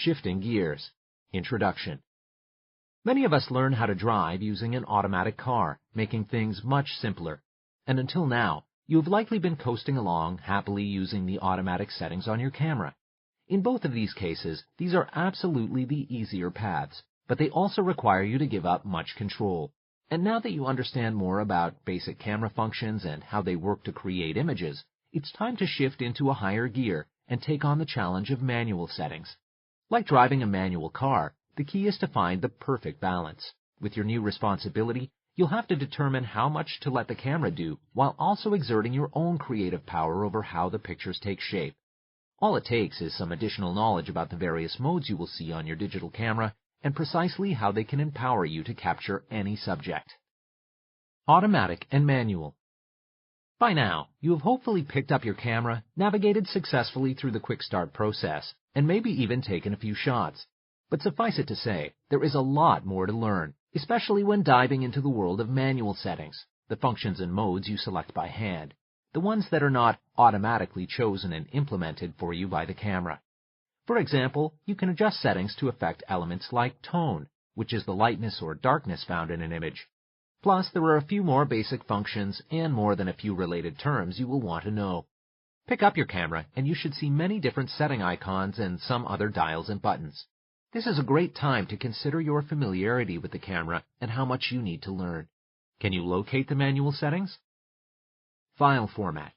Shifting gears. Introduction. Many of us learn how to drive using an automatic car, making things much simpler. And until now, you have likely been coasting along happily using the automatic settings on your camera. In both of these cases, these are absolutely the easier paths, but they also require you to give up much control. And now that you understand more about basic camera functions and how they work to create images, it's time to shift into a higher gear and take on the challenge of manual settings. Like driving a manual car, the key is to find the perfect balance. With your new responsibility, you'll have to determine how much to let the camera do while also exerting your own creative power over how the pictures take shape. All it takes is some additional knowledge about the various modes you will see on your digital camera and precisely how they can empower you to capture any subject. Automatic and manual. By now, you have hopefully picked up your camera, navigated successfully through the quick start process, and maybe even taken a few shots. But suffice it to say, there is a lot more to learn, especially when diving into the world of manual settings, the functions and modes you select by hand, the ones that are not automatically chosen and implemented for you by the camera. For example, you can adjust settings to affect elements like tone, which is the lightness or darkness found in an image. Plus, there are a few more basic functions and more than a few related terms you will want to know. Pick up your camera and you should see many different setting icons and some other dials and buttons. This is a great time to consider your familiarity with the camera and how much you need to learn. Can you locate the manual settings? File format.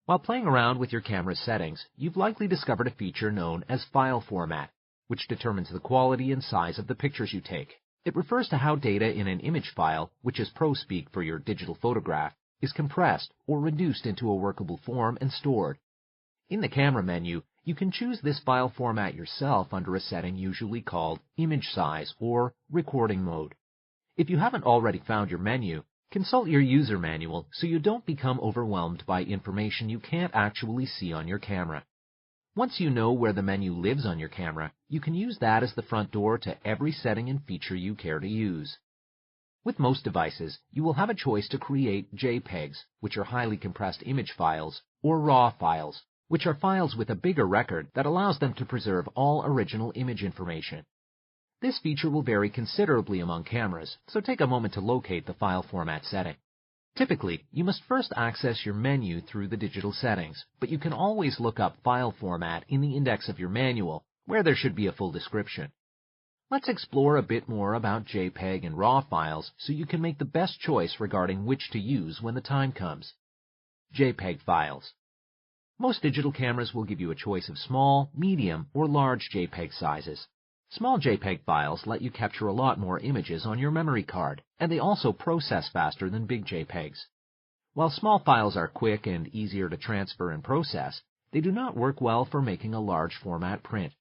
While playing around with your camera's settings, you've likely discovered a feature known as file format, which determines the quality and size of the pictures you take. It refers to how data in an image file, which is pro speak for your digital photograph, is compressed or reduced into a workable form and stored. In the camera menu, you can choose this file format yourself under a setting usually called image size or recording mode. If you haven't already found your menu, consult your user manual so you don't become overwhelmed by information you can't actually see on your camera. Once you know where the menu lives on your camera, you can use that as the front door to every setting and feature you care to use. With most devices, you will have a choice to create JPEGs, which are highly compressed image files, or RAW files, which are files with a bigger record that allows them to preserve all original image information. This feature will vary considerably among cameras, so take a moment to locate the file format setting. Typically, you must first access your menu through the digital settings, but you can always look up file format in the index of your manual, where there should be a full description. Let's explore a bit more about JPEG and RAW files so you can make the best choice regarding which to use when the time comes. JPEG files. Most digital cameras will give you a choice of small, medium, or large JPEG sizes. Small JPEG files let you capture a lot more images on your memory card, and they also process faster than big JPEGs. While small files are quick and easier to transfer and process, they do not work well for making a large format print.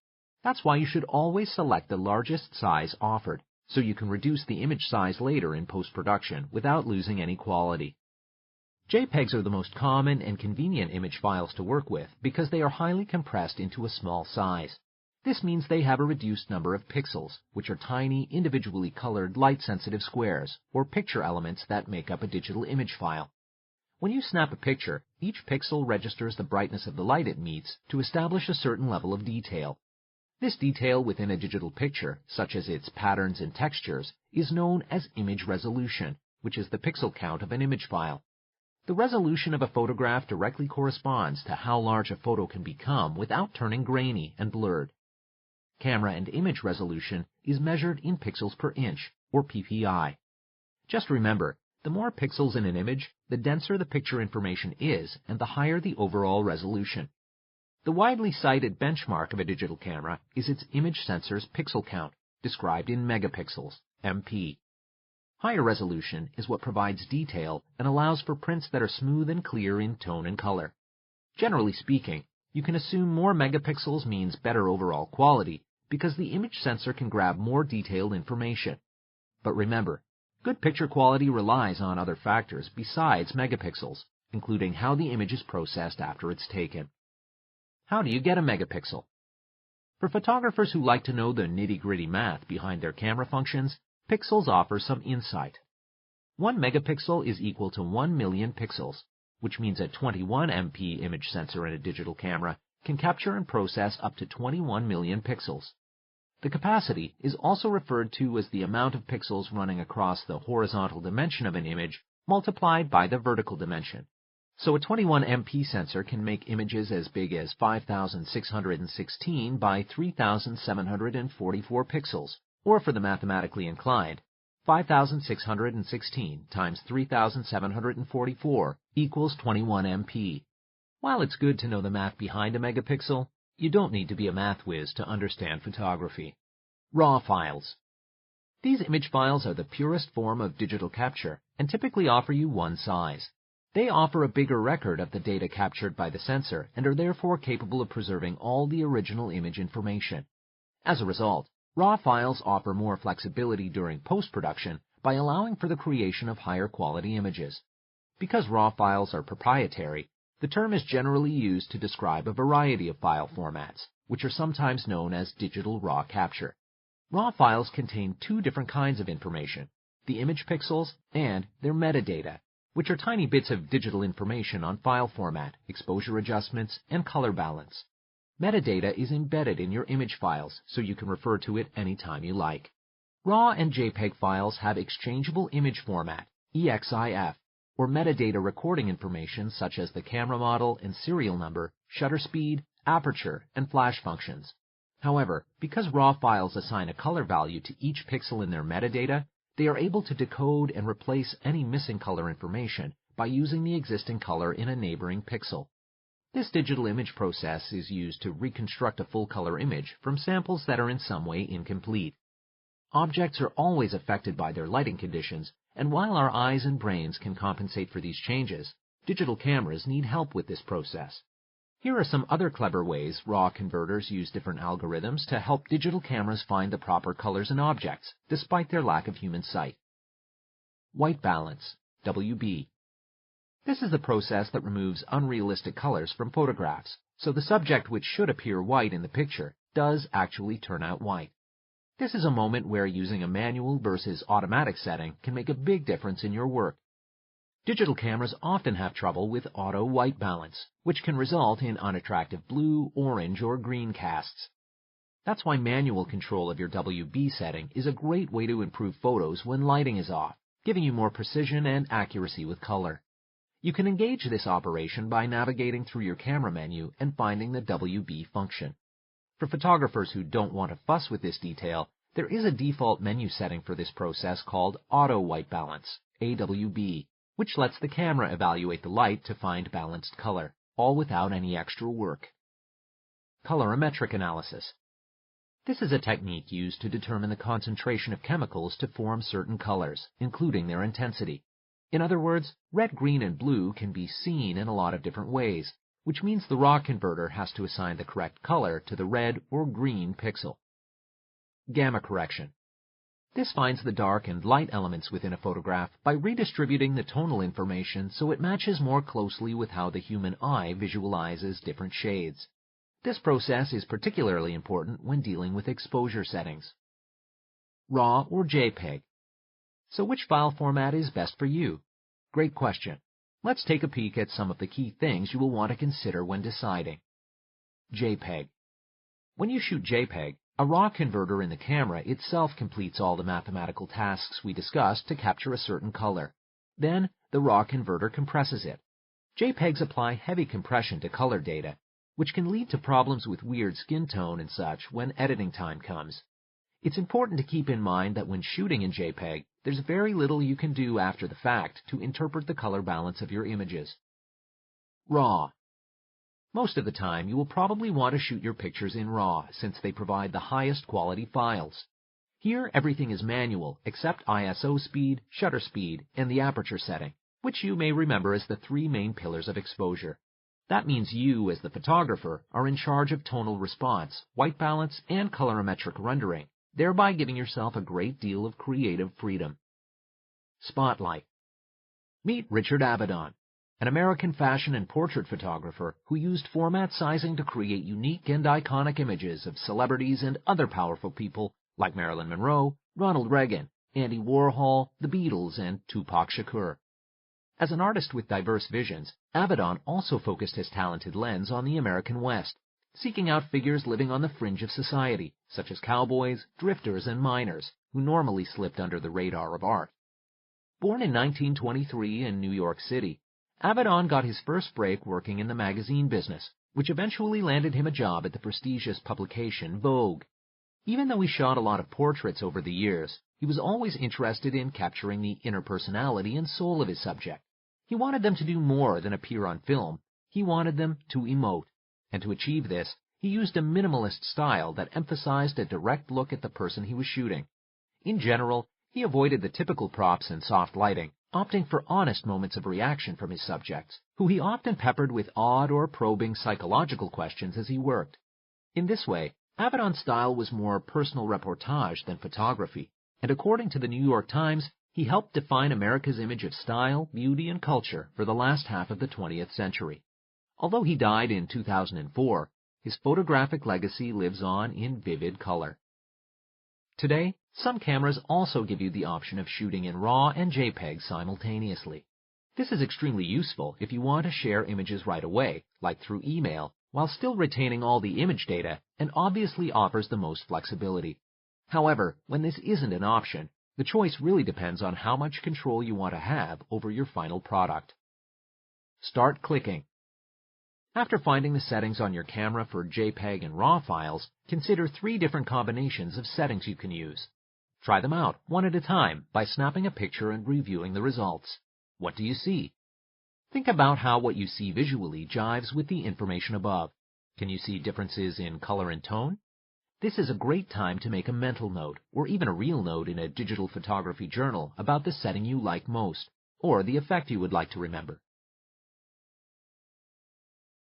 That's why you should always select the largest size offered, so you can reduce the image size later in post-production without losing any quality. JPEGs are the most common and convenient image files to work with because they are highly compressed into a small size. This means they have a reduced number of pixels, which are tiny, individually colored, light-sensitive squares, or picture elements that make up a digital image file. When you snap a picture, each pixel registers the brightness of the light it meets to establish a certain level of detail. This detail within a digital picture, such as its patterns and textures, is known as image resolution, which is the pixel count of an image file. The resolution of a photograph directly corresponds to how large a photo can become without turning grainy and blurred. Camera and image resolution is measured in pixels per inch, or PPI. Just remember, the more pixels in an image, the denser the picture information is and the higher the overall resolution. The widely cited benchmark of a digital camera is its image sensor's pixel count, described in megapixels, MP. Higher resolution is what provides detail and allows for prints that are smooth and clear in tone and color. Generally speaking, you can assume more megapixels means better overall quality because the image sensor can grab more detailed information. But remember, good picture quality relies on other factors besides megapixels, including how the image is processed after it's taken. How do you get a megapixel? For photographers who like to know the nitty-gritty math behind their camera functions, pixels offer some insight. 1 megapixel is equal to 1 million pixels, which means a 21 MP image sensor in a digital camera can capture and process up to 21 million pixels. The capacity is also referred to as the amount of pixels running across the horizontal dimension of an image multiplied by the vertical dimension. So a 21 MP sensor can make images as big as 5,616 by 3,744 pixels, or for the mathematically inclined, 5,616 times 3,744 equals 21 MP. While it's good to know the math behind a megapixel, you don't need to be a math whiz to understand photography. RAW files. These image files are the purest form of digital capture and typically offer you one size. They offer a bigger record of the data captured by the sensor and are therefore capable of preserving all the original image information. As a result, RAW files offer more flexibility during post-production by allowing for the creation of higher quality images. Because RAW files are proprietary, the term is generally used to describe a variety of file formats, which are sometimes known as digital raw capture. RAW files contain two different kinds of information, the image pixels and their metadata, which are tiny bits of digital information on file format, exposure adjustments, and color balance. Metadata is embedded in your image files, so you can refer to it anytime you like. RAW and JPEG files have exchangeable image format, EXIF, or metadata recording information such as the camera model and serial number, shutter speed, aperture, and flash functions. However, because RAW files assign a color value to each pixel in their metadata, they are able to decode and replace any missing color information by using the existing color in a neighboring pixel. This digital image process is used to reconstruct a full-color image from samples that are in some way incomplete. Objects are always affected by their lighting conditions, and while our eyes and brains can compensate for these changes, digital cameras need help with this process. Here are some other clever ways RAW converters use different algorithms to help digital cameras find the proper colors in objects, despite their lack of human sight. White balance, WB. This is the process that removes unrealistic colors from photographs, so the subject which should appear white in the picture does actually turn out white. This is a moment where using a manual versus automatic setting can make a big difference in your work. Digital cameras often have trouble with auto white balance, which can result in unattractive blue, orange, or green casts. That's why manual control of your WB setting is a great way to improve photos when lighting is off, giving you more precision and accuracy with color. You can engage this operation by navigating through your camera menu and finding the WB function. For photographers who don't want to fuss with this detail, there is a default menu setting for this process called Auto White Balance, AWB, which lets the camera evaluate the light to find balanced color, all without any extra work. Colorimetric analysis. This is a technique used to determine the concentration of chemicals to form certain colors, including their intensity. In other words, red, green, and blue can be seen in a lot of different ways, which means the RAW converter has to assign the correct color to the red or green pixel. Gamma correction. This finds the dark and light elements within a photograph by redistributing the tonal information so it matches more closely with how the human eye visualizes different shades. This process is particularly important when dealing with exposure settings. RAW or JPEG. So which file format is best for you? Great question. Let's take a peek at some of the key things you will want to consider when deciding. JPEG. When you shoot JPEG, a RAW converter in the camera itself completes all the mathematical tasks we discussed to capture a certain color. Then, the RAW converter compresses it. JPEGs apply heavy compression to color data, which can lead to problems with weird skin tone and such when editing time comes. It's important to keep in mind that when shooting in JPEG, there's very little you can do after the fact to interpret the color balance of your images. RAW. Most of the time, you will probably want to shoot your pictures in RAW since they provide the highest quality files. Here, everything is manual except ISO speed, shutter speed, and the aperture setting, which you may remember as the three main pillars of exposure. That means you, as the photographer, are in charge of tonal response, white balance, and colorimetric rendering, thereby giving yourself a great deal of creative freedom. Spotlight. Meet Richard Avedon, an American fashion and portrait photographer who used format sizing to create unique and iconic images of celebrities and other powerful people like Marilyn Monroe, Ronald Reagan, Andy Warhol, the Beatles, and Tupac Shakur. As an artist with diverse visions, Avedon also focused his talented lens on the American West, seeking out figures living on the fringe of society, such as cowboys, drifters, and miners, who normally slipped under the radar of art. Born in 1923 in New York City, Avedon got his first break working in the magazine business, which eventually landed him a job at the prestigious publication Vogue. Even though he shot a lot of portraits over the years, he was always interested in capturing the inner personality and soul of his subject. He wanted them to do more than appear on film. He wanted them to emote. And to achieve this, he used a minimalist style that emphasized a direct look at the person he was shooting. In general, he avoided the typical props and soft lighting, opting for honest moments of reaction from his subjects, who he often peppered with odd or probing psychological questions as he worked. In this way, Avedon's style was more personal reportage than photography, and according to the New York Times, he helped define America's image of style, beauty, and culture for the last half of the 20th century. Although he died in 2004, his photographic legacy lives on in vivid color. Today, some cameras also give you the option of shooting in RAW and JPEG simultaneously. This is extremely useful if you want to share images right away, like through email, while still retaining all the image data, and obviously offers the most flexibility. However, when this isn't an option, the choice really depends on how much control you want to have over your final product. Start clicking. After finding the settings on your camera for JPEG and RAW files, consider 3 different combinations of settings you can use. Try them out one at a time by snapping a picture and reviewing the results. What do you see? Think about how what you see visually jives with the information above. Can you see differences in color and tone? This is a great time to make a mental note, or even a real note in a digital photography journal about the setting you like most, or the effect you would like to remember.